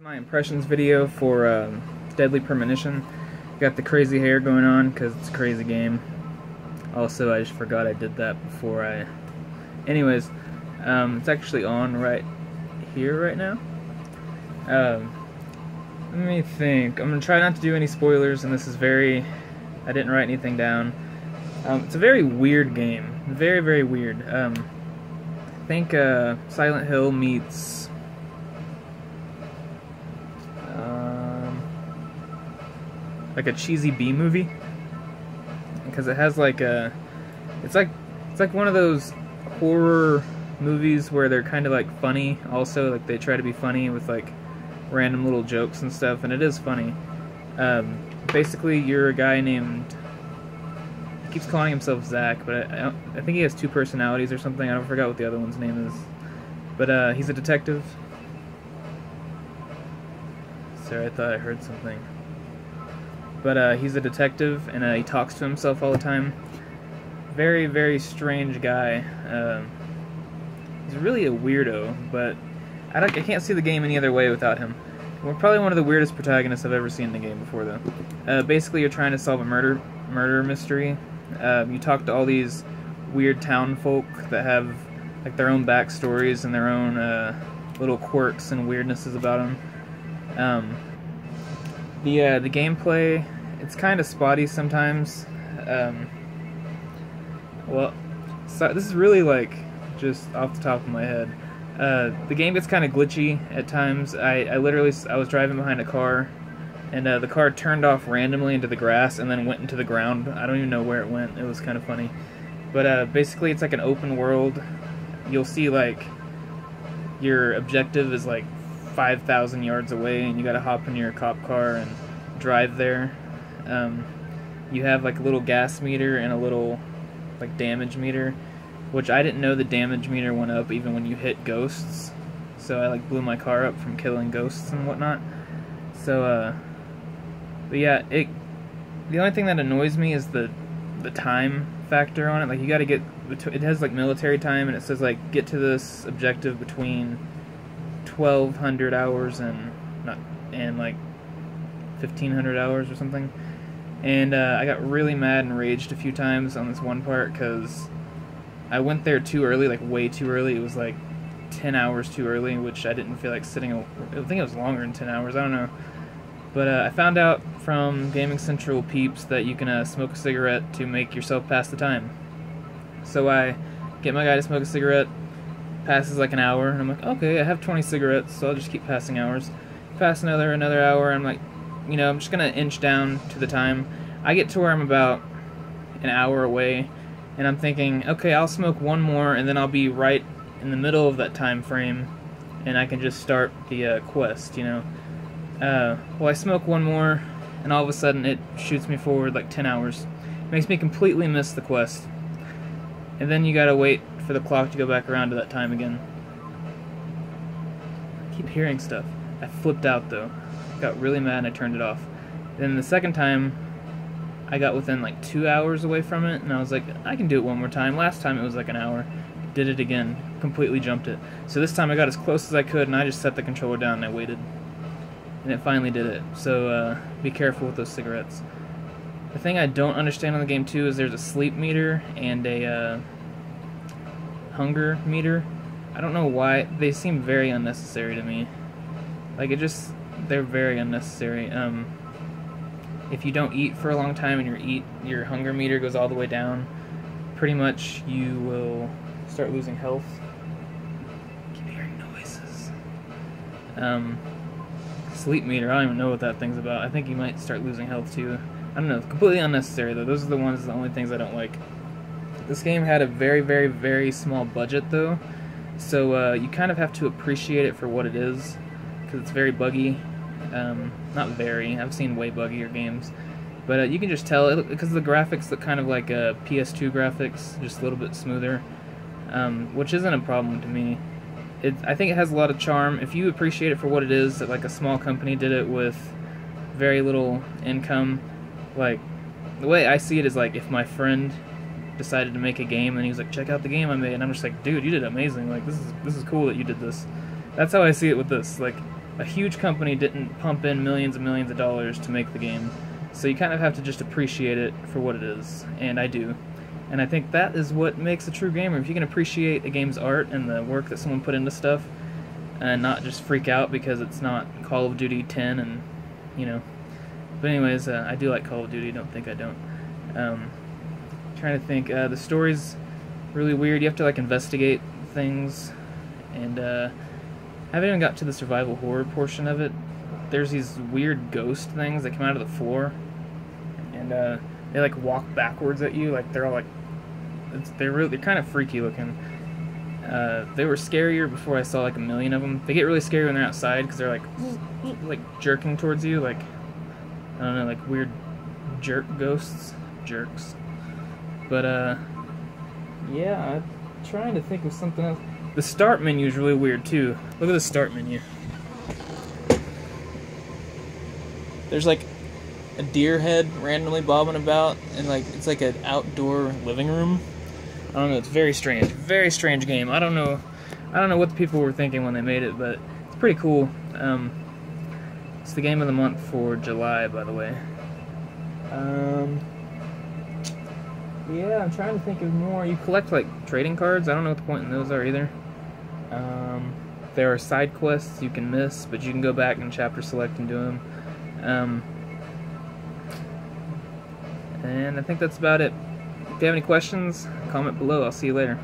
My impressions video for Deadly Premonition. Got the crazy hair going on because it's a crazy game. Also, I just forgot I did that before I... Anyways, it's actually on right here right now. Let me think. I'm going to try not to do any spoilers, and this is very... I didn't write anything down. It's a very weird game. Very, very weird. I think Silent Hill meets... like a cheesy B movie, because it has like a, it's like one of those horror movies where they're kind of like funny also, like they try to be funny with like random little jokes and stuff, and it is funny. Basically you're a guy named, he keeps calling himself Zach, but I think he has two personalities or something. I don't forget what the other one's name is, but he's a detective. Sorry, I thought I heard something. But he's a detective, and he talks to himself all the time. Very, very strange guy. He's really a weirdo, but I can't see the game any other way without him. We're probably one of the weirdest protagonists I've ever seen in the game before, though. Basically, you're trying to solve a murder mystery. You talk to all these weird town folk that have like their own backstories and their own little quirks and weirdnesses about them. The gameplay, it's kind of spotty sometimes. Well, so this is really like just off the top of my head. The game gets kind of glitchy at times. I was driving behind a car, and the car turned off randomly into the grass and then went into the ground. I don't even know where it went. It was kind of funny. But basically it's like an open world. You'll see like your objective is like 5,000 yards away, and you gotta hop in your cop car and drive there. You have like a little gas meter and a little like damage meter, which I didn't know the damage meter went up even when you hit ghosts, so I like blew my car up from killing ghosts and whatnot. So but yeah, the only thing that annoys me is the time factor on it. Like you gotta get, it has like military time, and it says like get to this objective between 1,200 hours and like 1,500 hours or something. And I got really mad and raged a few times on this one part because I went there too early, like way too early. It was like 10 hours too early, which I didn't feel like sitting. I think it was longer than 10 hours. I don't know. But I found out from Gaming Central peeps that you can smoke a cigarette to make yourself pass the time. So I get my guy to smoke a cigarette. Passes like an hour, and I'm like, okay, I have 20 cigarettes, so I'll just keep passing hours. Pass another hour, I'm like, you know, I'm just gonna inch down to the time. I get to where I'm about an hour away, and I'm thinking, okay, I'll smoke one more, and then I'll be right in the middle of that time frame, and I can just start the quest, you know. Well, I smoke one more, and all of a sudden it shoots me forward like 10 hours. It makes me completely miss the quest. And then you gotta wait for the clock to go back around to that time again. I keep hearing stuff. I flipped out though. Got really mad and I turned it off. Then the second time, I got within like 2 hours away from it, and I was like, I can do it one more time. Last time it was like an hour. Did it again. Completely jumped it. So this time I got as close as I could, and I just set the controller down and I waited. And it finally did it. So be careful with those cigarettes. The thing I don't understand on the game too is there's a sleep meter and a hunger meter. I don't know why. They seem very unnecessary to me. Like they're very unnecessary. If you don't eat for a long time and your hunger meter goes all the way down, pretty much you will start losing health. I keep hearing noises. Sleep meter, I don't even know what that thing's about. I think you might start losing health too. I don't know, completely unnecessary though. Those are the only things I don't like. This game had a very, very, very small budget though, so you kind of have to appreciate it for what it is, because it's very buggy. Not very, I've seen way buggier games, but you can just tell, because the graphics look kind of like PS2 graphics, just a little bit smoother, which isn't a problem to me. I think it has a lot of charm. If you appreciate it for what it is, that like a small company did it with very little income. Like, the way I see it is like if my friend decided to make a game and he was like, check out the game I made, and I'm just like, dude, you did amazing, like this is cool that you did this. That's how I see it with this. Like, a huge company didn't pump in millions and millions of dollars to make the game. So you kind of have to just appreciate it for what it is, and I do. And I think that is what makes a true gamer. If you can appreciate a game's art and the work that someone put into stuff, and not just freak out because it's not Call of Duty 10 and, you know. But anyways, I do like Call of Duty, don't think I don't. Trying to think, the story's really weird. You have to, like, investigate things, and I haven't even got to the survival horror portion of it. There's these weird ghost things that come out of the floor, and they like walk backwards at you, like they're all like, they're kind of freaky looking. They were scarier before I saw like a million of them. They get really scary when they're outside because they're like jerking towards you, like, I don't know, like weird jerk ghosts, jerks. But yeah, I'm trying to think of something else. The start menu is really weird too. Look at the start menu. There's like a deer head randomly bobbing about, and like it's like an outdoor living room. I don't know, it's very strange game. I don't know what the people were thinking when they made it, but it's pretty cool. It's the game of the month for July, by the way. Yeah, I'm trying to think of more. You collect like trading cards. I don't know what the point in those are either. There are side quests you can miss, but you can go back and chapter select and do them. And I think that's about it. If you have any questions, comment below. I'll see you later.